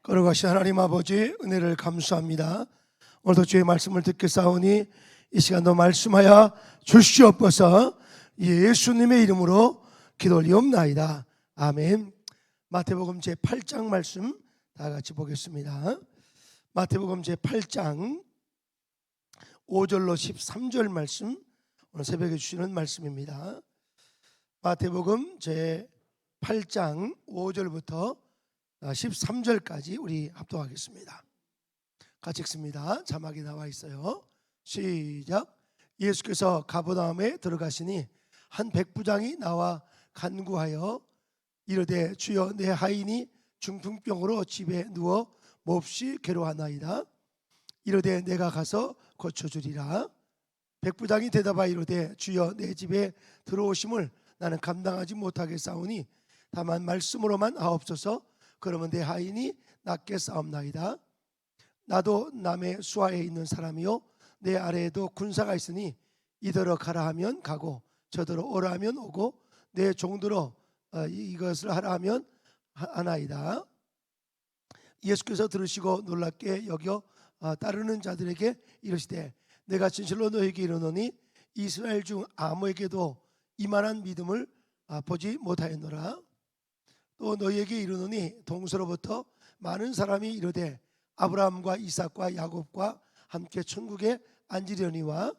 거룩하신 하나님 아버지, 은혜를 감사합니다. 오늘도 주의 말씀을 듣겠사오니 이 시간도 말씀하여 주시옵소서. 예수님의 이름으로 기도 올리옵나이다. 아멘. 마태복음 제8장 말씀 다 같이 보겠습니다. 마태복음 제8장 5절로 13절 말씀, 오늘 새벽에 주시는 말씀입니다. 마태복음 제8장 5절부터 13절까지 우리 합독하겠습니다. 같이 읽습니다. 자막이 나와 있어요. 시작. 예수께서 가버나움에 들어가시니 한 백부장이 나와 간구하여 이르되 주여, 내 하인이 중풍병으로 집에 누워 몹시 괴로워하나이다. 이르되 내가 가서 고쳐주리라. 백부장이 대답하여 이르되 주여, 내 집에 들어오심을 나는 감당하지 못하겠사오니 다만 말씀으로만 하옵소서. 그러면 내 하인이 낫게 싸움나이다. 나도 남의 수하에 있는 사람이요 내 아래에도 군사가 있으니 이더러 가라 하면 가고 저더러 오라 하면 오고 내 종들어 이것을 하라 하면 하나이다. 예수께서 들으시고 놀랍게 여겨 따르는 자들에게 이르시되 내가 진실로 너에게 이르노니 이스라엘 중 아무에게도 이만한 믿음을 보지 못하였노라. 또 너희에게 이르노니 동서로부터 많은 사람이 이르되 아브라함과 이삭과 야곱과 함께 천국에 앉으려니와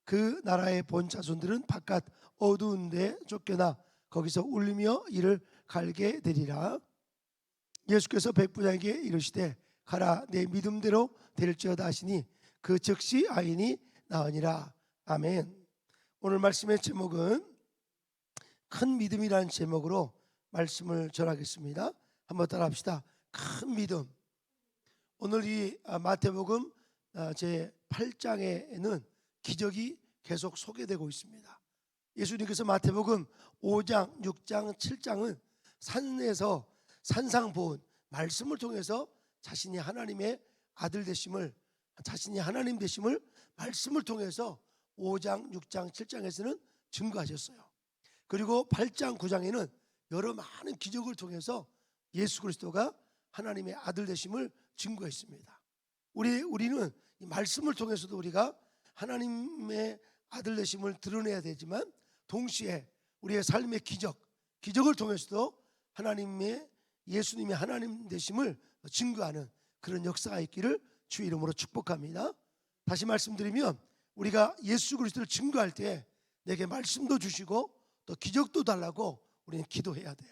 그 나라의 본 자손들은 바깥 어두운 데 쫓겨나 거기서 울리며 이를 갈게 되리라. 예수께서 백부장에게 이르시되 가라, 내 믿음대로 될지어다 하시니 그 즉시 아인이 나으니라. 아멘. 오늘 말씀의 제목은 큰 믿음이라는 제목으로 말씀을 전하겠습니다. 한번 따라합시다. 큰 믿음. 오늘 이 마태복음 제8장에는 기적이 계속 소개되고 있습니다. 예수님께서 마태복음 5장, 6장, 7장은 산에서 산상보훈 말씀을 통해서 자신이 하나님의 아들 되심을, 자신이 하나님 되심을 말씀을 통해서 5장, 6장, 7장에서는 증거하셨어요. 그리고 8장, 9장에는 여러 많은 기적을 통해서 예수 그리스도가 하나님의 아들 되심을 증거했습니다. 우리는 이 말씀을 통해서도 우리가 하나님의 아들 되심을 드러내야 되지만 동시에 우리의 삶의 기적을 통해서도 예수님의 하나님 되심을 증거하는 그런 역사가 있기를 주의 이름으로 축복합니다. 다시 말씀드리면 우리가 예수 그리스도를 증거할 때 내게 말씀도 주시고 또 기적도 달라고 우리는 기도해야 돼요.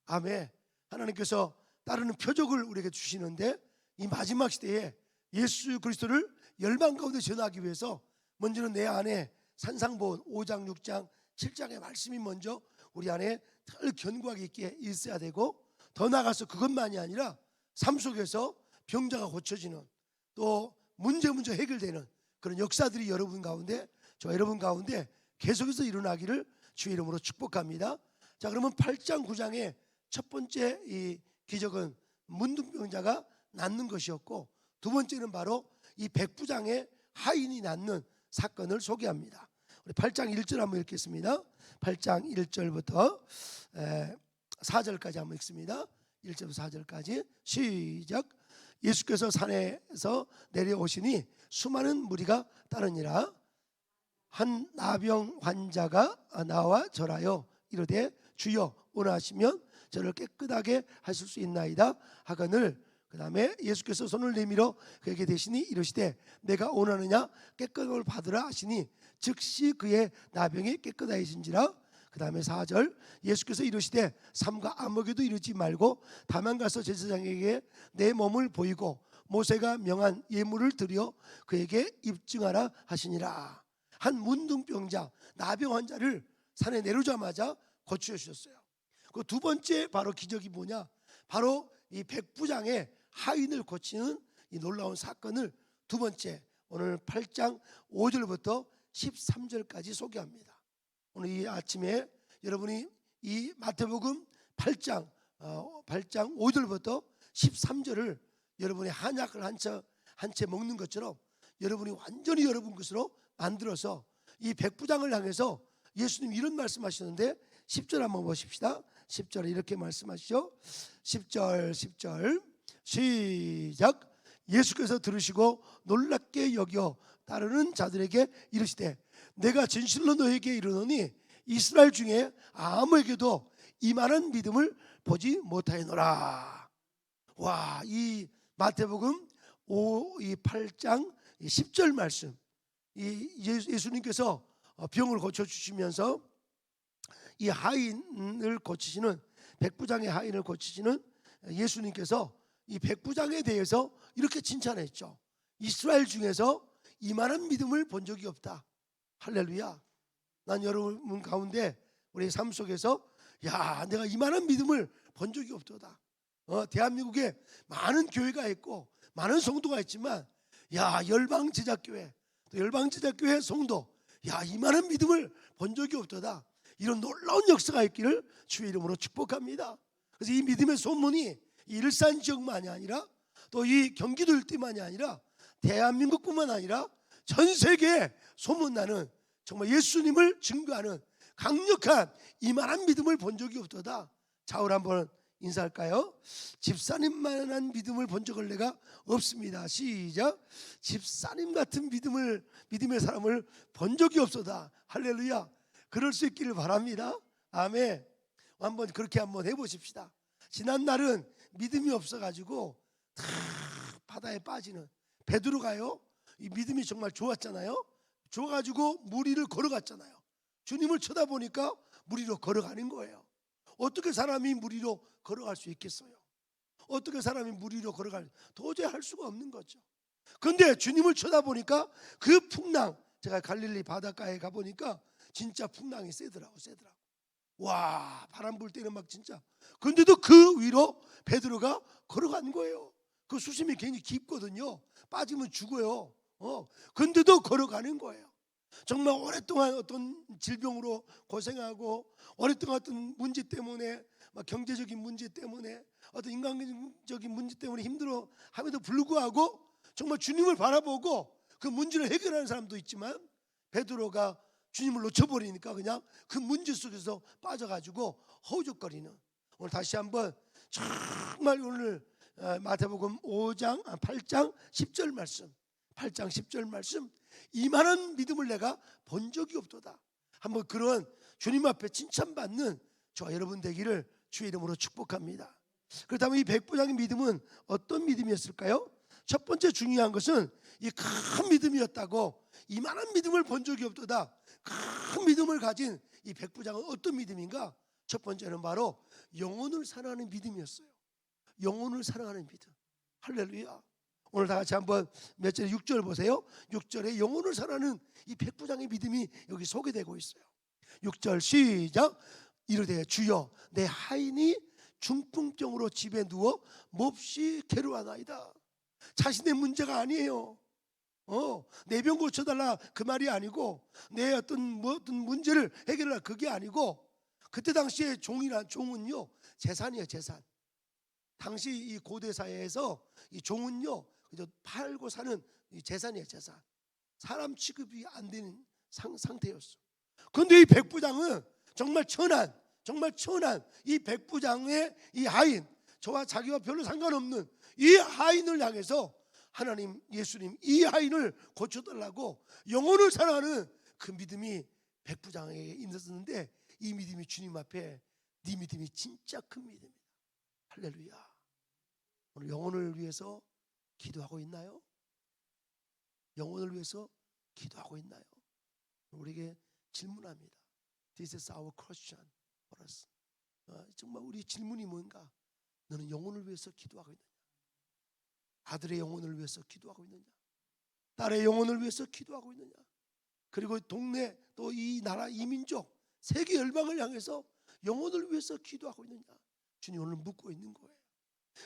아멘. 하나님께서 따르는 표적을 우리에게 주시는데 이 마지막 시대에 예수 그리스도를 열방 가운데 전하기 위해서 먼저는 내 안에 산상보훈 5장, 6장, 7장의 말씀이 먼저 우리 안에 늘 견고하게 있게 있어야 되고, 더 나아가서 그것만이 아니라 삶 속에서 병자가 고쳐지는, 또 문제 해결되는 그런 역사들이 여러분 가운데 계속해서 일어나기를 주의 이름으로 축복합니다. 자, 그러면 8장 9장의 첫 번째 이 기적은 문둥병자가 낫는 것이었고, 두 번째는 바로 이 백부장의 하인이 낫는 사건을 소개합니다. 우리 8장 1절 한번 읽겠습니다. 8장 1절부터 4절까지 한번 읽습니다. 1절부터 4절까지 시작. 예수께서 산에서 내려오시니 수많은 무리가 따르니라. 한 나병 환자가 나와 절하여 이르되 주여, 원하시면 저를 깨끗하게 하실 수 있나이다 하거늘. 그 다음에 예수께서 손을 내밀어 그에게 대시니 이르시되 내가 원하느냐, 깨끗함을 받으라 하시니 즉시 그의 나병이 깨끗하여진지라. 그 다음에 4절. 예수께서 이르시되 삼가 아무에게도 이르지 말고 다만 가서 제사장에게 내 몸을 보이고 모세가 명한 예물을 드려 그에게 입증하라 하시니라. 한 문둥병자, 나병 환자를 산에 내려오자마자 고쳐 주셨어요. 그 두 번째 바로 기적이 뭐냐? 바로 이 백부장의 하인을 고치는 이 놀라운 사건을 두 번째, 오늘 8장 5절부터 13절까지 소개합니다. 오늘 이 아침에 여러분이 이 마태복음 8장 5절부터 13절을 여러분이 한약을 한 채 먹는 것처럼 여러분이 완전히 여러분 것으로 만들어서 이 백부장을 향해서 예수님 이런 말씀하시는데 10절 한번 보십시다. 10절에 이렇게 말씀하시죠. 10절 시작. 예수께서 들으시고 놀랍게 여겨 따르는 자들에게 이르시되 내가 진실로 너에게 이르노니 이스라엘 중에 아무에게도 이만한 믿음을 보지 못하였노라. 와, 이 마태복음 8장 10절 말씀, 이 예수님께서 병을 고쳐 주시면서 이 하인을 고치시는, 백부장의 하인을 고치시는 예수님께서 이 백부장에 대해서 이렇게 칭찬했죠. 이스라엘 중에서 이만한 믿음을 본 적이 없다. 할렐루야. 난 여러분 가운데 우리 삶 속에서 야, 내가 이만한 믿음을 본 적이 없도다. 대한민국에 많은 교회가 있고 많은 성도가 있지만 야, 열방 제자교회, 또 열방 제자교회 성도, 야, 이만한 믿음을 본 적이 없도다. 이런 놀라운 역사가 있기를 주의 이름으로 축복합니다. 그래서 이 믿음의 소문이 일산 지역만이 아니라 또 이 경기도 일대만이 아니라 대한민국뿐만 아니라 전 세계에 소문나는 정말 예수님을 증거하는 강력한 이만한 믿음을 본 적이 없도다. 자, 우리 한번 인사할까요? 집사님만한 믿음을 본 적은 내가 없습니다. 시작. 집사님 같은 믿음의 사람을 본 적이 없도다. 할렐루야. 그럴 수 있기를 바랍니다. 아멘. 한번 그렇게 한번 해보십시다. 지난 날은 믿음이 없어가지고 다 바다에 빠지는 베드로가요, 이 믿음이 정말 좋았잖아요. 좋아가지고 물 위를 걸어갔잖아요. 주님을 쳐다보니까 물 위로 걸어가는 거예요. 어떻게 사람이 물 위로 걸어갈 수 있겠어요? 어떻게 사람이 물 위로 걸어갈, 도저히 할 수가 없는 거죠. 그런데 주님을 쳐다보니까 그 풍랑, 제가 갈릴리 바닷가에 가보니까 진짜 풍랑이 세더라고. 와, 바람 불 때는 막 진짜. 그런데도 그 위로 베드로가 걸어간 거예요. 그 수심이 굉장히 깊거든요. 빠지면 죽어요. 그런데도 걸어가는 거예요. 정말 오랫동안 어떤 질병으로 고생하고 오랫동안 어떤 문제 때문에, 막 경제적인 문제 때문에, 어떤 인간적인 문제 때문에 힘들어 함에도 불구하고 정말 주님을 바라보고 그 문제를 해결하는 사람도 있지만 베드로가 주님을 놓쳐버리니까 그냥 그 문제 속에서 빠져가지고 허우적거리는, 오늘 다시 한번 정말 오늘 마태복음 8장 10절 말씀, 8장 10절 말씀, 이만한 믿음을 내가 본 적이 없도다. 한번 그런 주님 앞에 칭찬받는 저와 여러분 되기를 주의 이름으로 축복합니다. 그렇다면 이 백부장의 믿음은 어떤 믿음이었을까요? 첫 번째 중요한 것은 이 큰 믿음이었다고, 이만한 믿음을 본 적이 없도다. 큰 믿음을 가진 이 백부장은 어떤 믿음인가? 첫 번째는 바로 영혼을 사랑하는 믿음이었어요. 영혼을 사랑하는 믿음. 할렐루야. 오늘 다 같이 한번 몇 절에 6절 보세요. 6절에 영혼을 사랑하는 이 백부장의 믿음이 여기 소개되고 있어요. 6절 시작. 이르되 주여 내 하인이 중풍병으로 집에 누워 몹시 괴로워하나이다. 자신의 문제가 아니에요. 내 병 고쳐달라 그 말이 아니고, 내 어떤 문제를 해결하라 그게 아니고, 그때 당시에 종은요 재산이에요. 재산. 당시 이 고대 사회에서 이 종은요 그저 팔고 사는 재산이에요. 재산. 사람 취급이 안 되는 상태였어. 그런데 이 백부장은 정말 천한 이 백부장의 이 하인, 저와 자기와 별로 상관없는 이 하인을 향해서 하나님, 예수님, 이 하인을 고쳐달라고 영혼을 사랑하는 그 믿음이 백부장에게 있었는데, 이 믿음이 주님 앞에, 네 믿음이 진짜 큰 믿음이다. 할렐루야. 오늘 영혼을 위해서 기도하고 있나요? 영혼을 위해서 기도하고 있나요? 우리에게 질문합니다. This is our question for us. 정말 우리 질문이 뭔가? 너는 영혼을 위해서 기도하고 있느냐? 아들의 영혼을 위해서 기도하고 있느냐? 딸의 영혼을 위해서 기도하고 있느냐? 그리고 동네, 또 이 나라, 이 민족, 세계 열방을 향해서 영혼을 위해서 기도하고 있느냐? 주님 오늘 묻고 있는 거예요.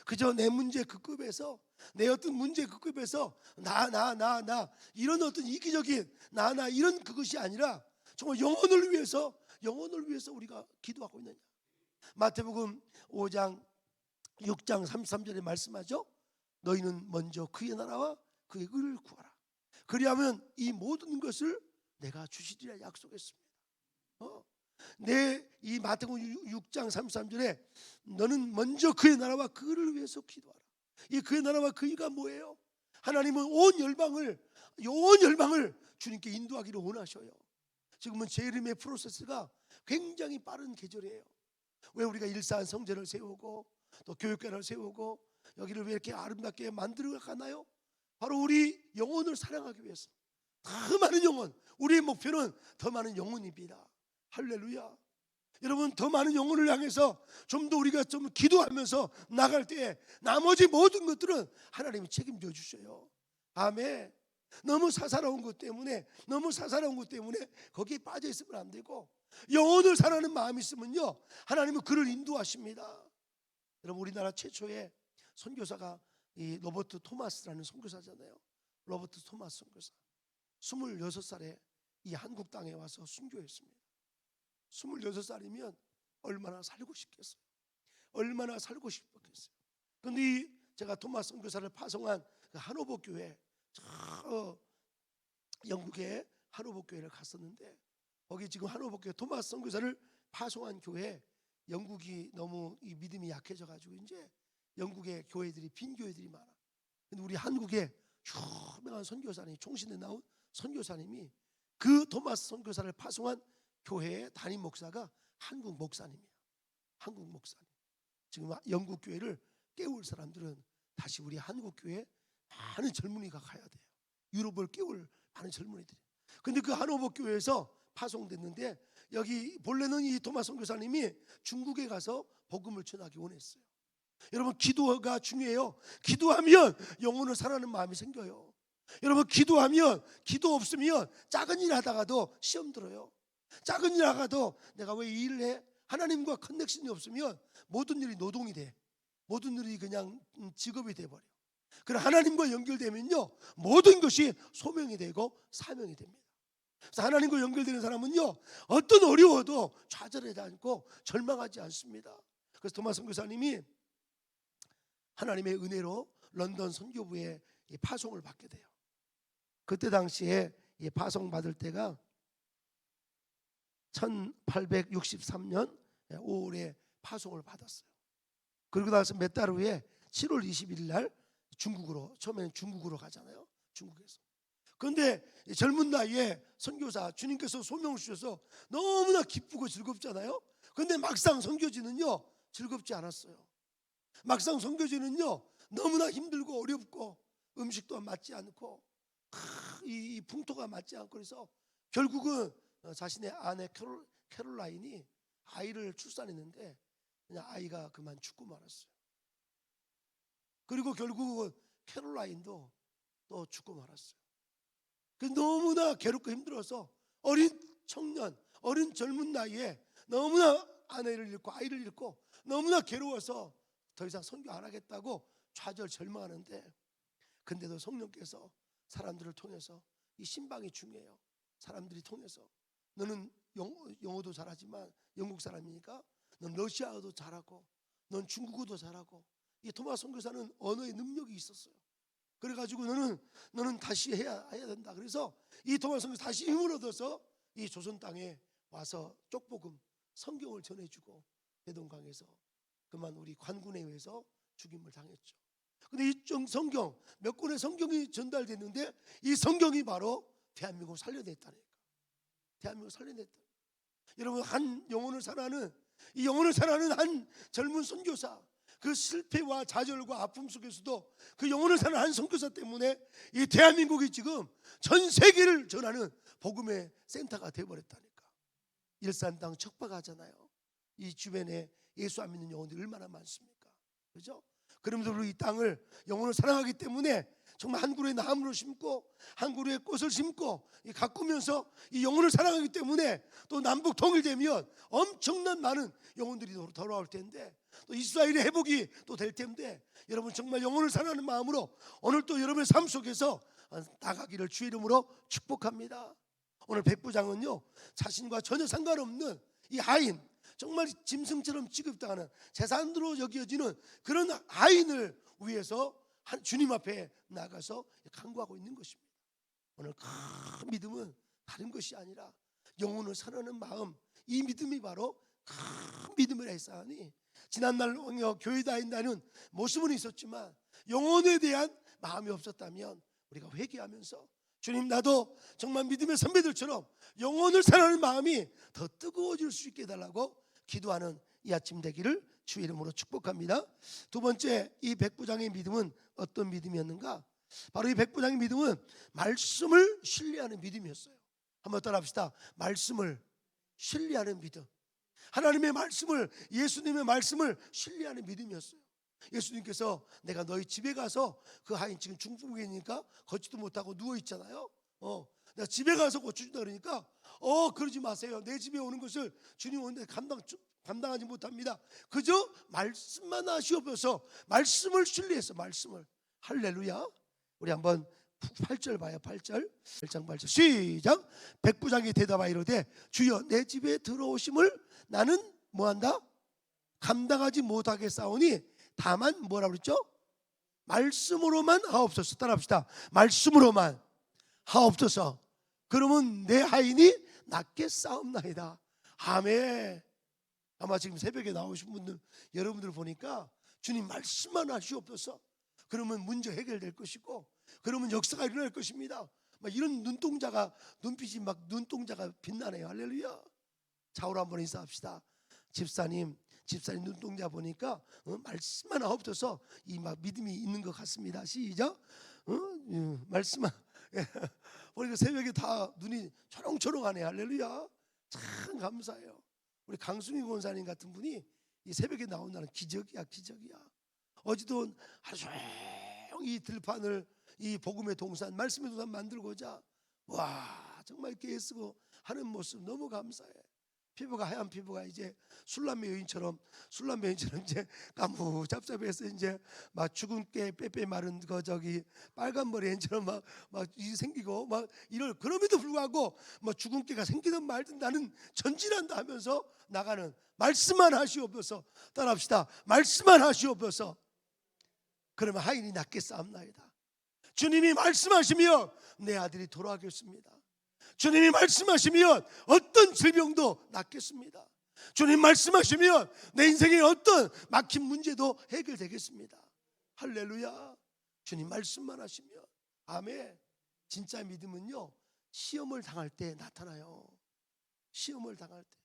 그저 내 문제 그 급에서, 내 어떤 문제 그 급에서 나 이런 어떤 이기적인 나 이런 그것이 아니라 정말 영혼을 위해서 우리가 기도하고 있느냐? 마태복음 5장 6장 33절에 말씀하죠. 너희는 먼저 그의 나라와 그의 의를 구하라. 그리하면 이 모든 것을 내가 주시리라 약속했습니다. 이 마태복음 6장 33절에 너는 먼저 그의 나라와 그를 위해서 기도하라. 이 그의 나라와 그 의가 뭐예요? 하나님은 온 열방을 주님께 인도하기를 원하셔요. 지금은 재림의 프로세스가 굉장히 빠른 계절이에요. 왜 우리가 일산 성전을 세우고 또 교육관을 세우고 여기를 왜 이렇게 아름답게 만들어 가나요? 바로 우리 영혼을 사랑하기 위해서. 더 많은 영혼, 우리의 목표는 더 많은 영혼입니다. 할렐루야. 여러분, 더 많은 영혼을 향해서 좀 더 우리가 좀 기도하면서 나갈 때 나머지 모든 것들은 하나님이 책임져 주셔요. 아멘. 너무 사사로운 것 때문에 거기에 빠져 있으면 안 되고, 영혼을 사랑하는 마음이 있으면요, 하나님은 그를 인도하십니다. 여러분, 우리나라 최초의 선교사가 이 로버트 토마스라는 선교사잖아요. 로버트 토마스 선교사 26살에 이 한국 땅에 와서 순교했습니다. 26살이면 얼마나 살고 싶겠어요. 얼마나 살고 싶었겠어요. 그런데 제가 토마스 선교사를 파송한 그 하노버 교회, 영국의 하노버 교회를 갔었는데, 거기 지금 하노버 교회 토마스 선교사를 파송한 교회, 영국이 너무 이 믿음이 약해져 가지고 이제 영국의 교회들이 빈 교회들이 많아. 근데 우리 한국의 유명한 선교사님, 총신에 나온 선교사님이 그 토마스 선교사를 파송한 교회의 담임 목사가 한국 목사님이에요. 한국 목사님. 지금 영국 교회를 깨울 사람들은 다시 우리 한국 교회에 많은 젊은이가 가야 돼요. 유럽을 깨울 많은 젊은이들이. 근데 그 하노버 교회에서 파송됐는데, 여기 본래는 이 토마스 선교사님이 중국에 가서 복음을 전하기 원했어요. 여러분, 기도가 중요해요. 기도하면 영혼을 사랑하는 마음이 생겨요. 여러분, 기도하면, 기도 없으면 작은 일 하다가도 시험 들어요. 작은 일 하다가도 내가 왜 이 일을 해? 하나님과 커넥션이 없으면 모든 일이 노동이 돼. 모든 일이 그냥 직업이 돼버려. 그럼 하나님과 연결되면요, 모든 것이 소명이 되고 사명이 됩니다. 그래서 하나님과 연결되는 사람은요, 어떤 어려워도 좌절하지 않고 절망하지 않습니다. 그래서 토마스 선교사님이 하나님의 은혜로 런던 선교부에 파송을 받게 돼요. 그때 당시에 파송 받을 때가 1863년 5월에 파송을 받았어요. 그러고 나서 몇 달 후에 7월 21일 날 중국으로, 처음에는 중국으로 가잖아요. 중국에서. 그런데 젊은 나이에 선교사, 주님께서 소명을 주셔서 너무나 기쁘고 즐겁잖아요. 그런데 막상 선교지는요, 즐겁지 않았어요. 막상 선교지는요, 너무나 힘들고 어렵고 음식도 맞지 않고 이 풍토가 맞지 않고, 그래서 결국은 자신의 아내 캐롤라인이 아이를 출산했는데 그냥 아이가 그만 죽고 말았어요. 그리고 결국은 캐롤라인도 또 죽고 말았어요. 너무나 괴롭고 힘들어서 어린 청년, 어린 젊은 나이에 너무나 아내를 잃고 아이를 잃고 너무나 괴로워서 더 이상 선교 안 하겠다고 좌절 절망하는데, 근데도 성령께서 사람들을 통해서, 이 신방이 중요해요. 사람들이 통해서, 너는 영어도 잘하지만 영국 사람이니까 넌 러시아어도 잘하고 넌 중국어도 잘하고, 이 토마스 선교사는 언어의 능력이 있었어요. 그래가지고 너는 다시 해야 된다. 그래서 이 토마스 선교사 다시 힘을 얻어서 이 조선 땅에 와서 쪽복음 성경을 전해주고 대동강에서 그만 우리 관군에 의해서 죽임을 당했죠. 근데 이 성경, 몇 권의 성경이 전달됐는데 이 성경이 바로 대한민국을 살려냈다니까. 대한민국을 살려냈다. 여러분, 한 영혼을 사랑하는, 이 영혼을 사랑하는 한 젊은 선교사, 그 실패와 좌절과 아픔 속에서도 그 영혼을 사랑하는 한 선교사 때문에 이 대한민국이 지금 전 세계를 전하는 복음의 센터가 되어버렸다니까. 일산 땅 척박하잖아요. 이 주변에 예수 안 믿는 영혼들이 얼마나 많습니까? 그죠? 그러면서 이 땅을, 영혼을 사랑하기 때문에 정말 한 그루의 나무를 심고 한 그루의 꽃을 심고 가꾸면서 이 영혼을 사랑하기 때문에 또 남북 통일되면 엄청난 많은 영혼들이 돌아올 텐데, 또 이스라엘의 회복이 또 될 텐데, 여러분 정말 영혼을 사랑하는 마음으로 오늘 또 여러분의 삶 속에서 나가기를 주의 이름으로 축복합니다. 오늘 백부장은요, 자신과 전혀 상관없는 이 하인, 정말 짐승처럼 취급당하는 재산으로 여겨지는 그런 하인을 위해서 주님 앞에 나가서 간구하고 있는 것입니다. 오늘 큰 믿음은 다른 것이 아니라 영혼을 사랑하는 마음, 이 믿음이 바로 큰 믿음을 했사오니, 지난날 교회 다닌다는 모습은 있었지만 영혼에 대한 마음이 없었다면 우리가 회개하면서 주님, 나도 정말 믿음의 선배들처럼 영혼을 사랑하는 마음이 더 뜨거워질 수 있게 해달라고 기도하는 이 아침 되기를 주의 이름으로 축복합니다. 두 번째, 이 백부장의 믿음은 어떤 믿음이었는가? 바로 이 백부장의 믿음은 말씀을 신뢰하는 믿음이었어요. 한번 따라합시다. 말씀을 신뢰하는 믿음. 하나님의 말씀을, 예수님의 말씀을 신뢰하는 믿음이었어요. 예수님께서 내가 너희 집에 가서, 그 하인 지금 중풍이니까 걷지도 못하고 누워 있잖아요. 내가 집에 가서 고쳐준다 그러니까 그러지 마세요. 내 집에 오는 것을 주님 오는데 감당하지 못합니다. 그저 말씀만 하시옵소서. 말씀을 신뢰해서 말씀을. 할렐루야. 우리 한번 8절 봐요. 8절 1장 8절 시작. 백부장이 대답하여 이르되 주여, 내 집에 들어오심을 나는 뭐한다? 감당하지 못하겠사오니 다만 뭐라 그랬죠? 말씀으로만 하옵소서. 따라합시다. 말씀으로만 하옵소서. 그러면 내 하인이 낫겠사옵나이다. 아멘. 아마 지금 새벽에 나오신 분들, 여러분들 보니까 주님 말씀만 하시옵소서. 그러면 문제 해결될 것이고, 그러면 역사가 일어날 것입니다. 막 이런 눈빛이 막 눈동자가 빛나네요. 할렐루야. 좌우로 한번 인사합시다. 집사님 눈동자 보니까 말씀만 하옵소서. 이 막 믿음이 있는 것 같습니다. 시작. 말씀만 보니까 새벽에 다 눈이 초롱초롱하네. 할렐루야. 참 감사해요. 우리 강수미 권사님 같은 분이 이 새벽에 나온다는 기적이야. 어제도 하루 종일 이 들판을, 이 복음의 동산, 말씀의 동산 만들고자 와 정말 이렇게 애쓰고 하는 모습 너무 감사해. 피부가 하얀 피부가 이제 술람매 여인처럼 이제 까무잡잡해서 이제 막 죽은 게 빼빼 마른 거 저기 빨간 머리 애인처럼 막 생기고 막 이럴, 그럼에도 불구하고 뭐 죽은 깨가 생기든 말든 나는 전진한다 하면서 나가는, 말씀만 하시옵소서. 따라합시다. 말씀만 하시옵소서. 그러면 하인이 낫겠사옵나이다. 주님이 말씀하시면 내 아들이 돌아가겠습니다. 주님이 말씀하시면 어떤 질병도 낫겠습니다. 주님 말씀하시면 내 인생의 어떤 막힌 문제도 해결되겠습니다. 할렐루야. 주님 말씀만 하시면. 아멘. 진짜 믿음은요, 시험을 당할 때 나타나요. 시험을 당할 때.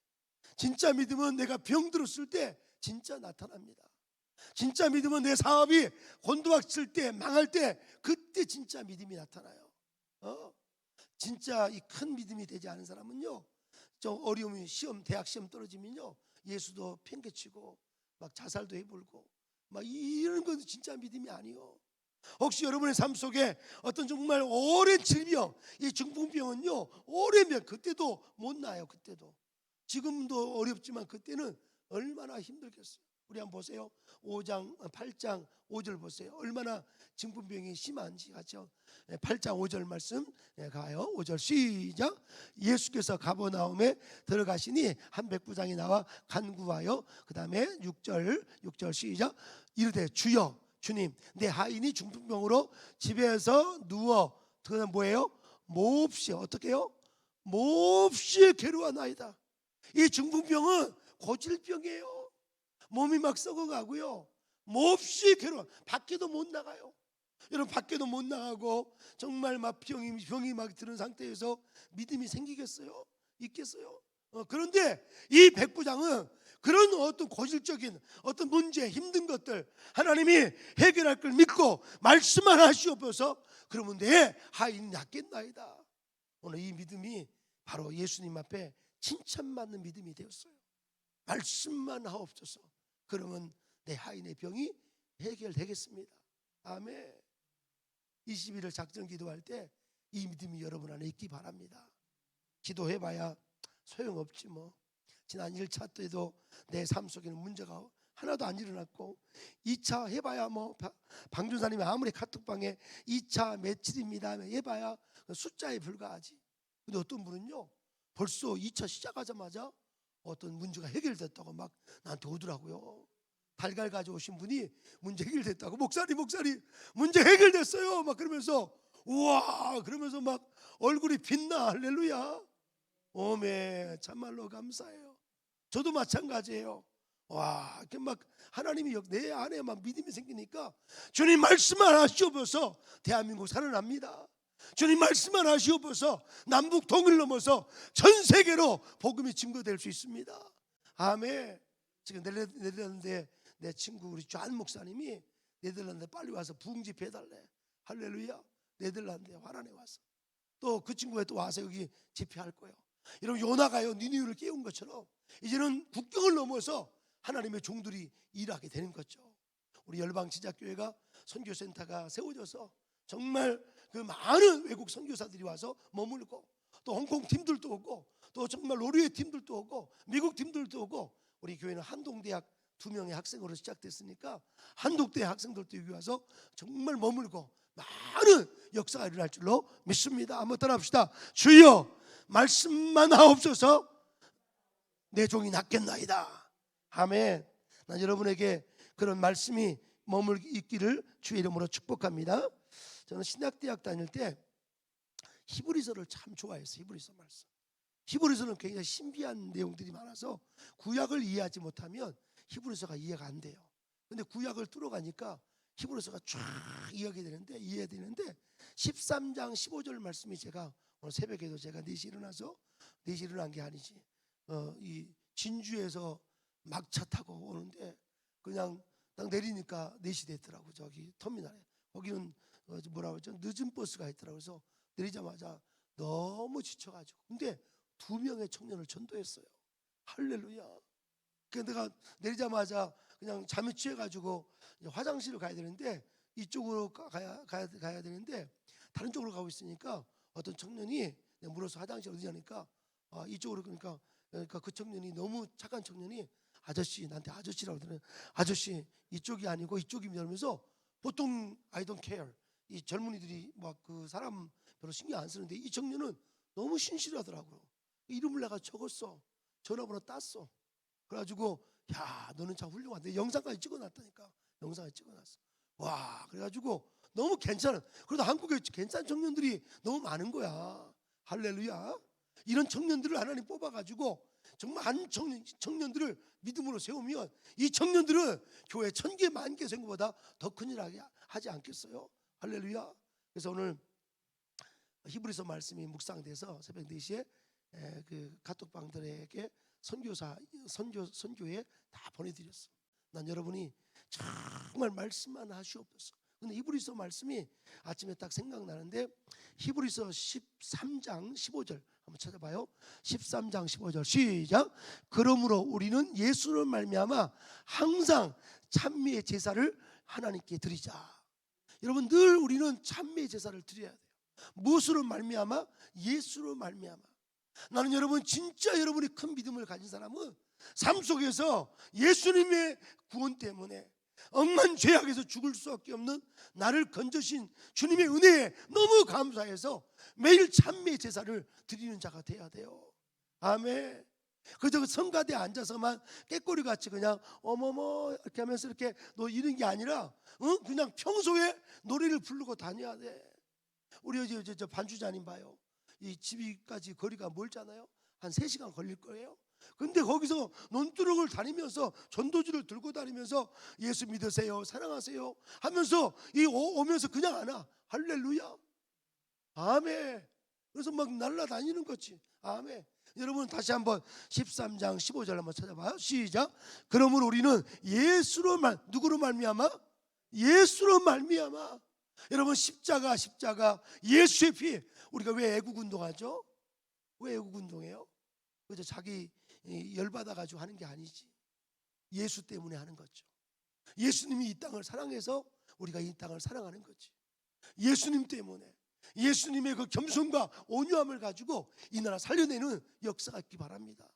진짜 믿음은 내가 병들었을 때 진짜 나타납니다. 진짜 믿음은 내 사업이 곤두박질 때, 망할 때, 그때 진짜 믿음이 나타나요. 진짜 이 큰 믿음이 되지 않은 사람은요, 좀 어려움이, 대학 시험 떨어지면요, 예수도 팽개치고 막 자살도 해불고 막 이런 건 진짜 믿음이 아니요. 혹시 여러분의 삶 속에 어떤 정말 오랜 질병, 이 중풍병은요, 오래면 그때도 못 나요. 그때도 지금도 어렵지만 그때는 얼마나 힘들겠어요. 우리 한번 보세요. 8장 5절 보세요. 얼마나 중풍병이 심한지 같죠. 8장 5절 말씀 가요. 5절 시작. 예수께서 가버나움에 들어가시니 한 백부장이 나와 간구하여, 그 다음에 6절 시작. 이르되 주여, 주님, 내 하인이 중풍병으로 집에서 누워, 그다음 뭐예요? 몹시, 어떻게 해요? 몹시 괴로워하나이다. 이 중풍병은 고질병이에요. 몸이 막 썩어가고요, 몹시 괴로워. 밖에도 못 나가요. 여러분, 밖에도 못 나가고 정말 막 병이 막 드는 상태에서 믿음이 생기겠어요? 있겠어요? 그런데 이 백부장은 그런 어떤 고질적인 어떤 문제, 힘든 것들 하나님이 해결할 걸 믿고 말씀만 하시옵소서. 그러면 내 하인이 낫겠나이다. 오늘 이 믿음이 바로 예수님 앞에 칭찬받는 믿음이 되었어요. 말씀만 하옵소서. 그러면 내 하인의 병이 해결되겠습니다. 아멘. 21일 작전 기도할 때 이 믿음이 여러분 안에 있기 바랍니다. 기도해봐야 소용없지 뭐. 지난 1차 때도 내 삶 속에는 문제가 하나도 안 일어났고, 2차 해봐야 뭐 방준사님이 아무리 카톡방에 2차 며칠입니다 해봐야 숫자에 불과하지. 근데 어떤 분은요, 벌써 2차 시작하자마자 어떤 문제가 해결됐다고 막 나한테 오더라고요. 달걀 가져오신 분이 문제 해결됐다고, 목사님 문제 해결됐어요 막 그러면서, 우와 그러면서 막 얼굴이 빛나. 할렐루야. 오메, 참말로 감사해요. 저도 마찬가지예요. 와, 이렇게 막 하나님이 내 안에 막 믿음이 생기니까 주님 말씀만 하시옵소서 대한민국 살아납니다. 주님 말씀만 하시옵소서 남북 동을 넘어서 전 세계로 복음이 증거될 수 있습니다. 아멘. 지금 네덜란드에 내 친구 우리 존 목사님이 네덜란드에 빨리 와서 부흥 집회 해달래. 할렐루야. 네덜란드에 화란에 와서 또 그 친구가 또 와서 여기 집회할 거예요. 여러분 요나가요 니느웨를 깨운 것처럼 이제는 국경을 넘어서 하나님의 종들이 일하게 되는 거죠. 우리 열방지작교회가 선교센터가 세워져서 정말 그 많은 외국 선교사들이 와서 머물고 또 홍콩 팀들도 오고 또 정말 노르웨이 팀들도 오고 미국 팀들도 오고 우리 교회는 한동대학 2명의 학생으로 시작됐으니까 한독대 학생들도 여기 와서 정말 머물고 많은 역사가 일어날 줄로 믿습니다. 한번 따라합시다. 주여 말씀만 하옵소서 내 종이 낫겠나이다. 아멘. 난 여러분에게 그런 말씀이 머물 있기를 주의 이름으로 축복합니다. 저는 신학대학 다닐 때 히브리서를 참 좋아했어요. 히브리서 말씀. 히브리서는 굉장히 신비한 내용들이 많아서 구약을 이해하지 못하면 히브리서가 이해가 안 돼요. 근데 구약을 뚫어가니까 히브리서가 쫙 이해해야 되는데 13장 15절 말씀이 제가 오늘 새벽에도 제가 4시 일어나서 4시 일어난 게 아니지 이 진주에서 막차 타고 오는데 그냥 딱 내리니까 4시 됐더라고. 저기 터미널에 거기는 뭐라고 하죠? 늦은 버스가 있더라고. 그래서 내리자마자 너무 지쳐가지고 근데 2명의 청년을 전도했어요. 할렐루야. 그래서 내가 내리자마자 그냥 잠이 취해가지고 화장실을 가야 되는데 이쪽으로 가야 되는데 다른 쪽으로 가고 있으니까 어떤 청년이 내가 물어서 화장실 어디냐니까 이쪽으로 그러니까 그 청년이 너무 착한 청년이 아저씨 나한테 아저씨라고 그러더니 아저씨 이쪽이 아니고 이쪽입니다 이러면서 보통 I don't care 이 젊은이들이 막 그 사람 별로 신경 안 쓰는데 이 청년은 너무 신실하더라고요. 이름을 내가 적었어. 전화번호 땄어. 그래가지고 야 너는 참 훌륭한데 영상까지 찍어놨다니까. 영상까지 찍어놨어. 와 그래가지고 너무 괜찮아. 그래도 한국에 괜찮은 청년들이 너무 많은 거야. 할렐루야. 이런 청년들을 하나님 뽑아가지고 정말 한 청년들을 믿음으로 세우면 이 청년들은 교회 1000개 만개 생보다 더 큰일 하지 않겠어요? 할렐루야. 그래서 오늘 히브리서 말씀이 묵상돼서 새벽 4시에 그 카톡방들에게 선교에 다 보내드렸어. 난 여러분이 정말 말씀만 하시옵소서. 근데 히브리서 말씀이 아침에 딱 생각나는데 히브리서 13장 15절 한번 찾아봐요. 13장 15절 시작. 그러므로 우리는 예수를 말미암아 항상 찬미의 제사를 하나님께 드리자. 여러분 늘 우리는 찬미의 제사를 드려야 돼요. 무엇으로 말미암아? 예수로 말미암아. 나는 여러분 진짜 여러분이 큰 믿음을 가진 사람은 삶 속에서 예수님의 구원 때문에 억만 죄악에서 죽을 수밖에 없는 나를 건져신 주님의 은혜에 너무 감사해서 매일 찬미의 제사를 드리는 자가 돼야 돼요. 아멘. 그저 성가대에 앉아서만 깨꼬리같이 그냥 어머머 이렇게 하면서 이렇게 이런 게 아니라 그냥 평소에 노래를 부르고 다녀야 돼. 우리 저 반주자님 봐요. 이 집이까지 거리가 멀잖아요. 한 3시간 걸릴 거예요. 근데 거기서 논두렁을 다니면서 전도지를 들고 다니면서 예수 믿으세요 사랑하세요 하면서 오면서 그냥 안 와. 할렐루야. 아멘. 그래서 막 날아다니는 거지. 아멘. 여러분 다시 한번 13장 15절 한번 찾아봐요. 시작. 그러므로 우리는 누구로 말미암아? 예수로 말미암아. 여러분 십자가 예수의 피. 우리가 왜 애국운동하죠? 왜 애국운동해요? 그저 자기 열받아가지고 하는 게 아니지. 예수 때문에 하는 거죠. 예수님이 이 땅을 사랑해서 우리가 이 땅을 사랑하는 거지. 예수님 때문에 예수님의 그 겸손과 온유함을 가지고 이 나라 살려내는 역사가 있기 바랍니다.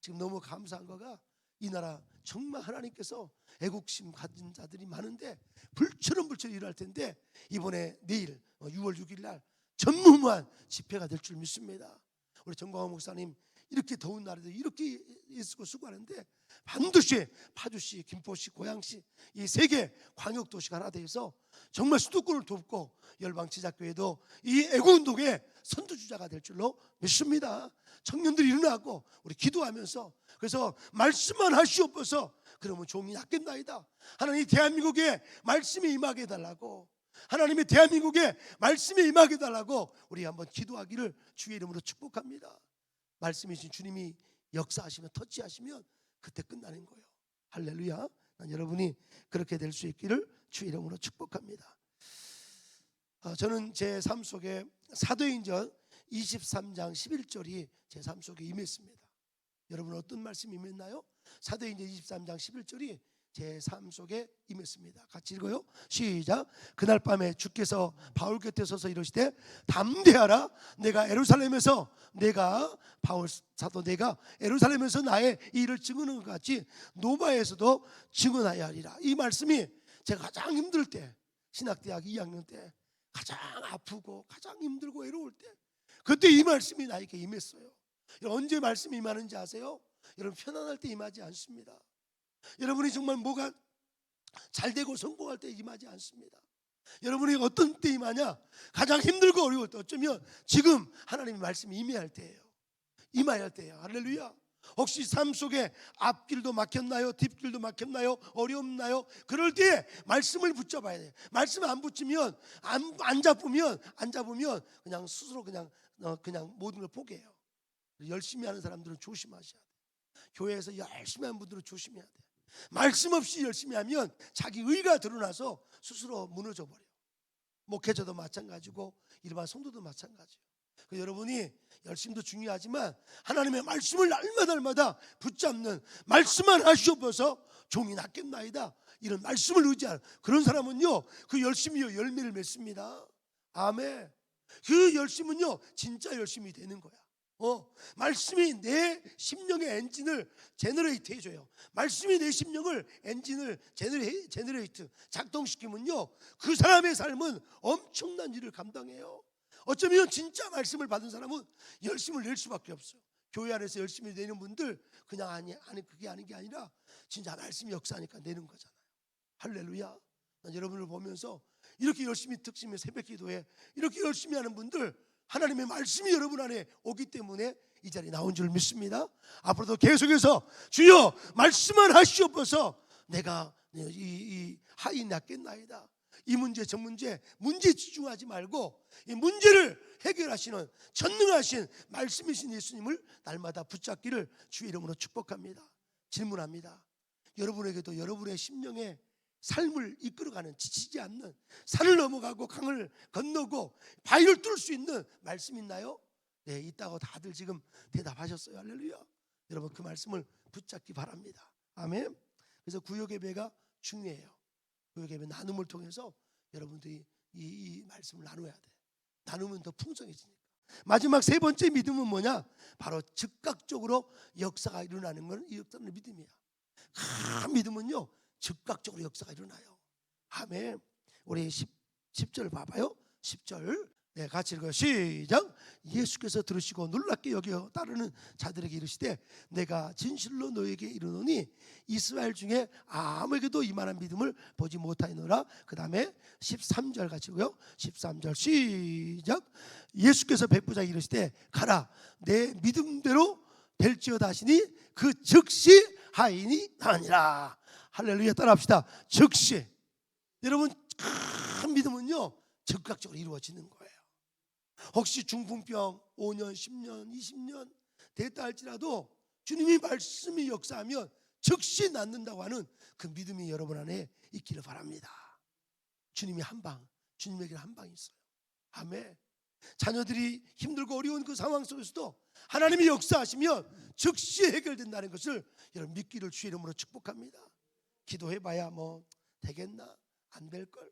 지금 너무 감사한 거가 이 나라 정말 하나님께서 애국심 가진 자들이 많은데 불처럼 일할 텐데 이번에 내일 6월 6일 날 전무후무한 집회가 될 줄 믿습니다. 우리 정광호 목사님 이렇게 더운 날에도 이렇게 애쓰고 수고하는데 반드시 파주시, 김포시, 고양시 이 3개 광역도시가 하나 돼서 정말 수도권을 돕고 열방지작교회도 이 애국운동의 선두주자가 될 줄로 믿습니다. 청년들이 일어나고 우리 기도하면서 그래서 말씀만 하시옵소서 그러면 종이 낫겠나이다. 하나님 대한민국에 말씀이 임하게 해달라고, 하나님의 대한민국에 말씀이 임하게 해달라고 우리 한번 기도하기를 주의 이름으로 축복합니다. 말씀이신 주님이 역사하시면, 터치하시면 그때 끝나는 거예요. 할렐루야. 난 여러분이 그렇게 될 수 있기를 주의 이름으로 축복합니다. 저는 제 삶 속에 사도행전 23장 11절이 제 삶 속에 임했습니다. 여러분 어떤 말씀이 임했나요? 사도행전 23장 11절이 제 삶 속에 임했습니다. 같이 읽어요. 시작. 그날 밤에 주께서 바울 곁에 서서 이르시되 담대하라. 내가 바울 사도 내가 예루살렘에서 나의 이 일을 증언한 것 같이 노바에서도 증언하여 하리라. 이 말씀이 제가 가장 힘들 때, 신학대학 2학년 때 가장 아프고 가장 힘들고 외로울 때, 그때 이 말씀이 나에게 임했어요. 언제 말씀이 임하는지 아세요? 여러분 편안할 때 임하지 않습니다. 여러분이 정말 뭐가 잘 되고 성공할 때 임하지 않습니다. 여러분이 어떤 때 임하냐? 가장 힘들고 어려울 때, 어쩌면 지금 하나님의 말씀이 임해야 할 때예요. 임해야 할 때예요. 할렐루야. 혹시 삶 속에 앞길도 막혔나요? 뒷길도 막혔나요? 어렵나요? 그럴 때 말씀을 붙잡아야 돼요. 말씀 안 붙이면, 안 잡으면 그냥 스스로 그냥 모든 걸 포기해요. 열심히 하는 사람들은 조심하셔야 돼요. 교회에서 열심히 하는 분들은 조심해야 돼요. 말씀 없이 열심히 하면 자기 의가 드러나서 스스로 무너져 버려요. 목회자도 마찬가지고 일반 성도도 마찬가지예요. 여러분이 열심도 중요하지만 하나님의 말씀을 날마다 붙잡는, 말씀만 하시옵소서 종이 낫겠나이다, 이런 말씀을 의지하는 그런 사람은요, 그 열심이요 열매를 맺습니다. 아멘. 그 열심은요 진짜 열심이 되는 거야. 말씀이 내 심령의 엔진을 제너레이트 해줘요. 말씀이 내 심령을 엔진을 제너레이트 작동시키면요, 그 사람의 삶은 엄청난 일을 감당해요. 어쩌면 진짜 말씀을 받은 사람은 열심을 낼 수밖에 없어요. 교회 안에서 열심히 내는 분들 그냥 아니 그게 아닌 게 아니라 진짜 말씀이 역사하니까 내는 거잖아요. 할렐루야. 난 여러분을 보면서 이렇게 열심히 특심에 새벽기도에 이렇게 열심히 하는 분들, 하나님의 말씀이 여러분 안에 오기 때문에 이 자리에 나온 줄 믿습니다. 앞으로도 계속해서 주여 말씀만 하시옵소서 내가 이 하이 낫겠나이다. 이 문제 저 문제에 집중하지 말고 이 문제를 해결하시는 전능하신 말씀이신 예수님을 날마다 붙잡기를 주의 이름으로 축복합니다. 질문합니다. 여러분에게도 여러분의 심령에 삶을 이끌어가는, 지치지 않는, 산을 넘어가고 강을 건너고 바위를 뚫을 수 있는 말씀 있나요? 네, 있다고 다들 지금 대답하셨어요. 할렐루야. 여러분 그 말씀을 붙잡기 바랍니다. 아멘. 그래서 구역 예배가 중요해요. 구역 예배 나눔을 통해서 여러분들이 이 말씀을 나눠야 돼. 나누면 더 풍성해지니까. 마지막 세 번째 믿음은 뭐냐? 바로 즉각적으로 역사가 일어나는 건 이 역사는 믿음이야. 믿음은요 즉각적으로 역사가 일어나요. 아멘. 우리 10절 봐봐요. 10절 네, 같이 읽어요. 시작. 예수께서 들으시고 놀랍게 여겨 따르는 자들에게 이르시되 내가 진실로 너에게 이르노니 이스라엘 중에 아무에게도 이만한 믿음을 보지 못하였노라. 그 다음에 13절 같이고요. 13절 시작. 예수께서 백부장에게 이르시되 가라 내 믿음대로 될지어다 하시니 그 즉시 하이니 아니라. 할렐루야. 따라합시다. 즉시. 여러분 큰 믿음은요 즉각적으로 이루어지는 거예요. 혹시 중풍병 5년 10년 20년 됐다 할지라도 주님이 말씀이 역사하면 즉시 낫는다고 하는 그 믿음이 여러분 안에 있기를 바랍니다. 주님이 한방, 주님에게 한방이 있어요. 아멘. 자녀들이 힘들고 어려운 그 상황 속에서도 하나님이 역사하시면 즉시 해결된다는 것을 여러분 믿기를 주의 이름으로 축복합니다. 기도해봐야 뭐 되겠나? 안 될걸?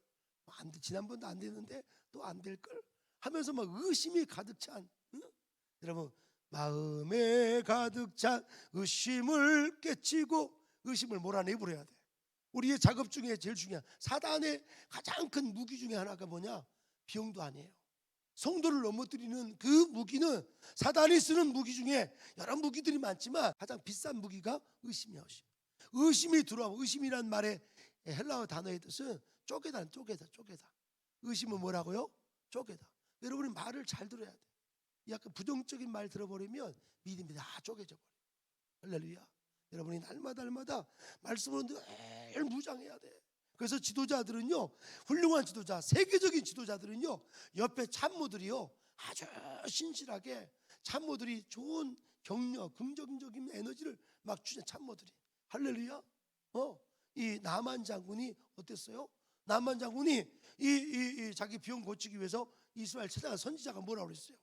지난번도 안 되는데 또 안 될걸? 하면서 막 의심이 가득 찬, 응? 여러분 마음에 가득 찬 의심을 깨치고 의심을 몰아내버려야 돼. 우리의 작업 중에 제일 중요한 사단의 가장 큰 무기 중에 하나가 뭐냐? 비용도 아니에요. 성도를 넘어뜨리는 그 무기는 사단이 쓰는 무기 중에 여러 무기들이 많지만 가장 비싼 무기가 의심이에요. 의심이 들어오면, 의심이란 말의 헬라어 단어의 뜻은 쪼개다. 의심은 뭐라고요? 쪼개다. 여러분이 말을 잘 들어야 돼. 약간 부정적인 말 들어버리면 믿음이 다 쪼개져 버려요. 할렐루야. 여러분이 날마다 말씀으로 늘 무장해야 돼. 그래서 지도자들은요, 훌륭한 지도자, 세계적인 지도자들은요, 옆에 참모들이요 아주 신실하게, 참모들이 좋은 격려, 긍정적인 에너지를 막 주는 참모들이. 할렐루야. 이 나만 장군이 어땠어요? 나만 장군이 이 자기 병 고치기 위해서 이스라엘 찾아간 선지자가 뭐라고 그랬어요?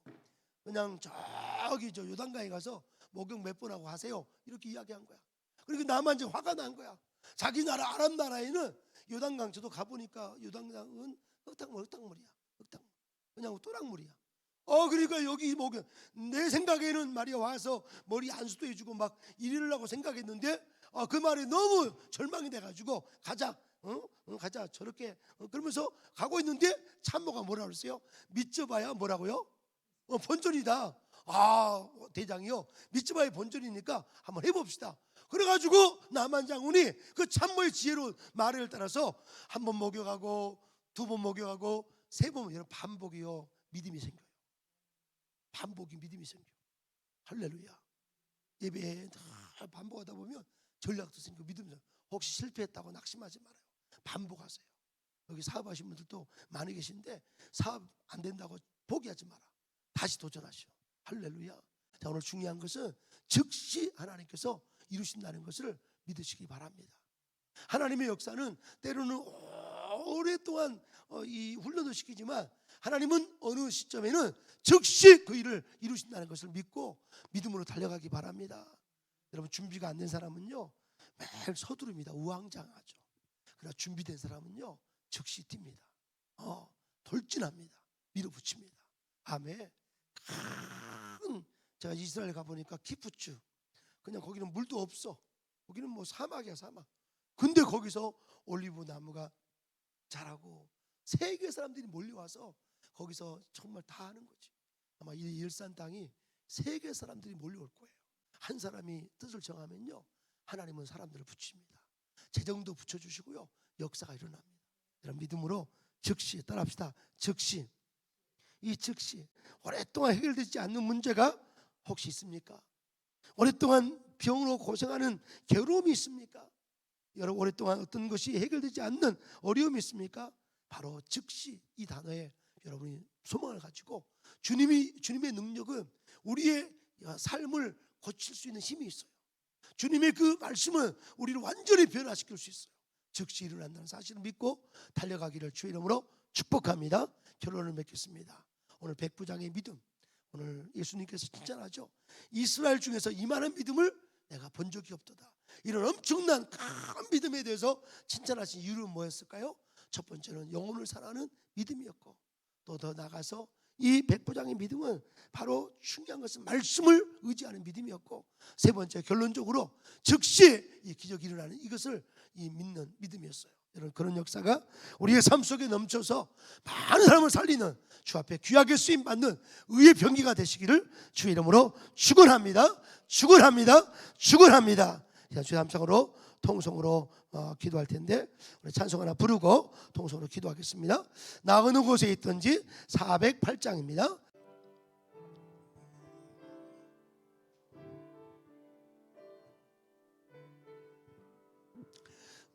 그냥 저기 저 요단강에 가서 목욕 몇 번 하고 하세요, 이렇게 이야기한 거야. 그리고 나만 이제 화가 난 거야. 자기 나라 아람 나라에는 요단강, 저도 가보니까 요단강은 흙탕물이야. 흙탕물, 그냥 또랑물이야. 그러니까 여기 목욕, 내 생각에는 말이야 와서 머리 안수도 해주고 막 이러려고 생각했는데 그 말에 너무 절망이 돼가지고 가자, 가자 저렇게 그러면서 가고 있는데 참모가 뭐라 그랬어요? 믿져봐야 뭐라고요? 본전이다. 대장이요, 믿져봐야 본전이니까 한번 해봅시다. 그래가지고 나만 장군이 그 참모의 지혜로운 말을 따라서 한 번 목욕하고, 두 번 목욕하고, 세 번, 여러분 반복이요 믿음이 생겨요. 반복이 믿음이 생겨. 할렐루야. 예배에 반복하다 보면 전략도 생기고 믿음이 생겨. 혹시 실패했다고 낙심하지 말아요. 반복하세요. 여기 사업하신 분들도 많이 계신데 사업 안 된다고 포기하지 마라. 다시 도전하시오. 할렐루야. 자, 오늘 중요한 것은 즉시 하나님께서 이루신다는 것을 믿으시기 바랍니다. 하나님의 역사는 때로는 오랫동안 이 훈련을 시키지만 하나님은 어느 시점에는 즉시 그 일을 이루신다는 것을 믿고 믿음으로 달려가기 바랍니다. 여러분, 준비가 안 된 사람은요 매일 서두릅니다. 우왕좌왕하죠. 그러나 준비된 사람은요 즉시 뜁니다. 돌진합니다. 밀어붙입니다. 아멘. 제가 이스라엘 가보니까 키푸츠, 그냥 거기는 물도 없어. 거기는 뭐 사막이야, 사막. 근데 거기서 올리브 나무가 자라고 세계 사람들이 몰려와서 거기서 정말 다 하는 거지. 아마 이 일산 땅이 세계 사람들이 몰려올 거예요. 한 사람이 뜻을 정하면요 하나님은 사람들을 붙입니다. 재정도 붙여주시고요 역사가 일어납니다. 여러분, 믿음으로 즉시 따라합시다. 즉시. 이 즉시. 오랫동안 해결되지 않는 문제가 혹시 있습니까? 오랫동안 병으로 고생하는 괴로움이 있습니까? 여러분, 오랫동안 어떤 것이 해결되지 않는 어려움이 있습니까? 바로 즉시, 이 단어에 여러분이 소망을 가지고 주님의 능력은 우리의 삶을 고칠 수 있는 힘이 있어요. 주님의 그 말씀은 우리를 완전히 변화시킬 수 있어요. 즉시 일어난다는 사실을 믿고 달려가기를 주의 이름으로 축복합니다. 결론을 맺겠습니다. 오늘 백부장의 믿음, 오늘 예수님께서 칭찬하죠. 이스라엘 중에서 이만한 믿음을 내가 본 적이 없도다. 이런 엄청난 큰 믿음에 대해서 칭찬하신 이유는 뭐였을까요? 첫 번째는 영혼을 사랑하는 믿음이었고, 또 더 나아가서 이 백부장의 믿음은 바로 중요한 것은 말씀을 의지하는 믿음이었고, 세 번째 결론적으로 즉시 이 기적이 일어나는 이것을 믿는 믿음이었어요. 여러분, 그런 역사가 우리의 삶 속에 넘쳐서 많은 사람을 살리는 주 앞에 귀하게 쓰임 받는 의의 병기가 되시기를 주의 이름으로 축원합니다. 축원합니다. 축원합니다. 주의 함성으로 통성으로 기도할 텐데 우리 찬송 하나 부르고 통성으로 기도하겠습니다. 나 어느 곳에 있든지 408장입니다.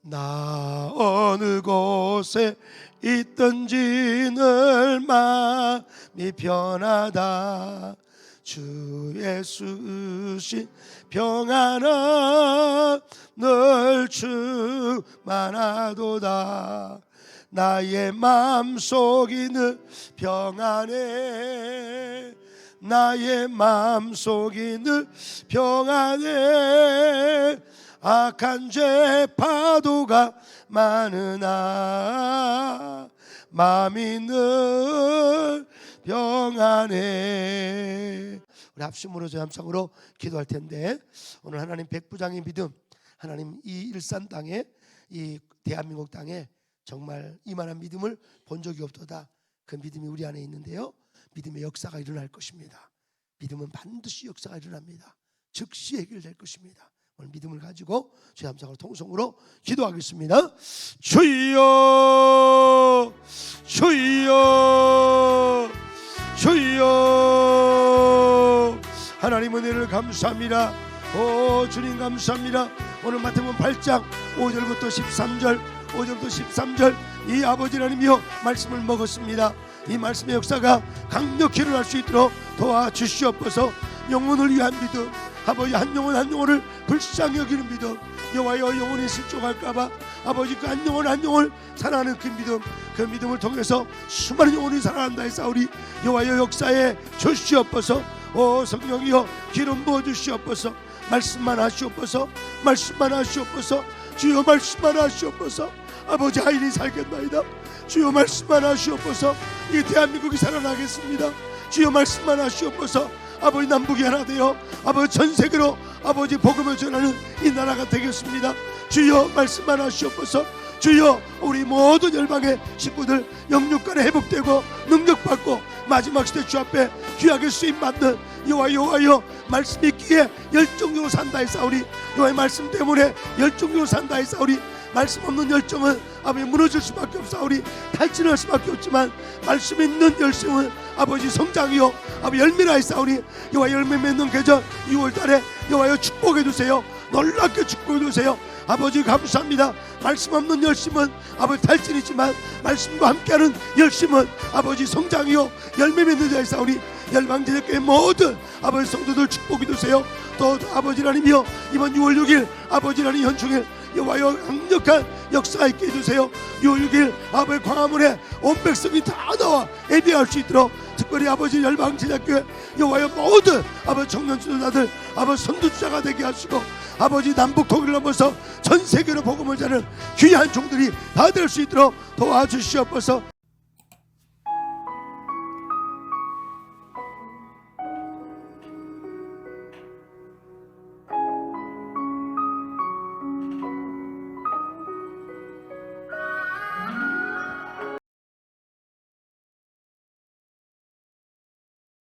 나 어느 곳에 있든지 늘 마음이 편하다. 주 예수신 평안은 늘 충만하도다. 나의 마음속이 늘 평안해. 나의 마음속이 늘 평안해. 악한 죄 파도가 많으나 마음이 늘 평안해. 우리 합심으로 저 함성으로 기도할 텐데, 오늘 하나님 백부장의 믿음, 하나님 이 일산 땅에, 이 대한민국 땅에 정말 이만한 믿음을 본 적이 없도다. 그 믿음이 우리 안에 있는데요, 믿음의 역사가 일어날 것입니다. 믿음은 반드시 역사가 일어납니다. 즉시 해결될 것입니다. 오늘 믿음을 가지고 주의 함성으로 통성으로 기도하겠습니다. 주여 주여 주여. 하나님 은혜를 감사합니다. 오 주님 감사합니다. 오늘 마태복음 8장 5절부터 13절 이 아버지 하나님이여 말씀을 먹었습니다. 이 말씀의 역사가 강력히 일어날 수 있도록 도와주시옵소서. 영혼을 위한 믿음, 아버지 한 영혼 한 영혼을 불쌍히 여기는 믿음, 여호와여 영혼이 실족할까봐 아버지 그 한 영혼 한 영혼을 사랑하는 그 믿음, 그 믿음을 통해서 수많은 영혼이 살아난다 했사오니 여호와여 역사에 주시옵소서. 오 성령이여 기름 부어 주시옵소서. 말씀만 하시옵소서. 말씀만 하시옵소서. 주여 말씀만 하시옵소서. 아버지 하인이 살겠나이다. 주여 말씀만 하시옵소서. 이 대한민국이 살아나겠습니다. 주여 말씀만 하시옵소서. 아버지 남북이 하나 되어 아버지 전 세계로 아버지 복음을 전하는 이 나라가 되겠습니다. 주여 말씀만 하시옵소서. 주여 우리 모든 열방의 식구들 영육간에 회복되고 능력받고 마지막 시대 주 앞에 귀하게 쓰임받는 여호와여 말씀 있기에 열정적으로 산다 했사오니 여호와의 말씀 때문에 열정적으로 산다 했사오니 말씀 없는 열정은 아버지 무너질 수밖에 없사오니 탈진할 수밖에 없지만 말씀 있는 열심은 아버지 성장이요 아버지 열매라 했사오니 여호와 열매 맺는 계절 6월달에 여호와여 축복해 주세요. 놀랍게 축복해 주세요. 아버지 감사합니다. 말씀 없는 열심은 아버지 탈진이지만 말씀과 함께하는 열심은 아버지 성장이요 열매 맺는 자의 싸우니 열방제자교회 모든 아버지 성도들 축복해 주세요. 또 아버지 하나님이여 이번 6월 6일 아버지 하나님 현충일 여호와여 강력한 역사가 있게 해주세요. 6월 6일 아버지 광화문에 온 백성이 다 나와 예배할 수 있도록 특별히 아버지 열방제자교회 여호와여 모든 아버지 청년 지도자들 아버지 선두주자가 되게 하시고 아버지 남북 통일을 넘어서 전 세계로 복음을 전하는 귀한 종들이 다 될 수 있도록 도와주시옵소서.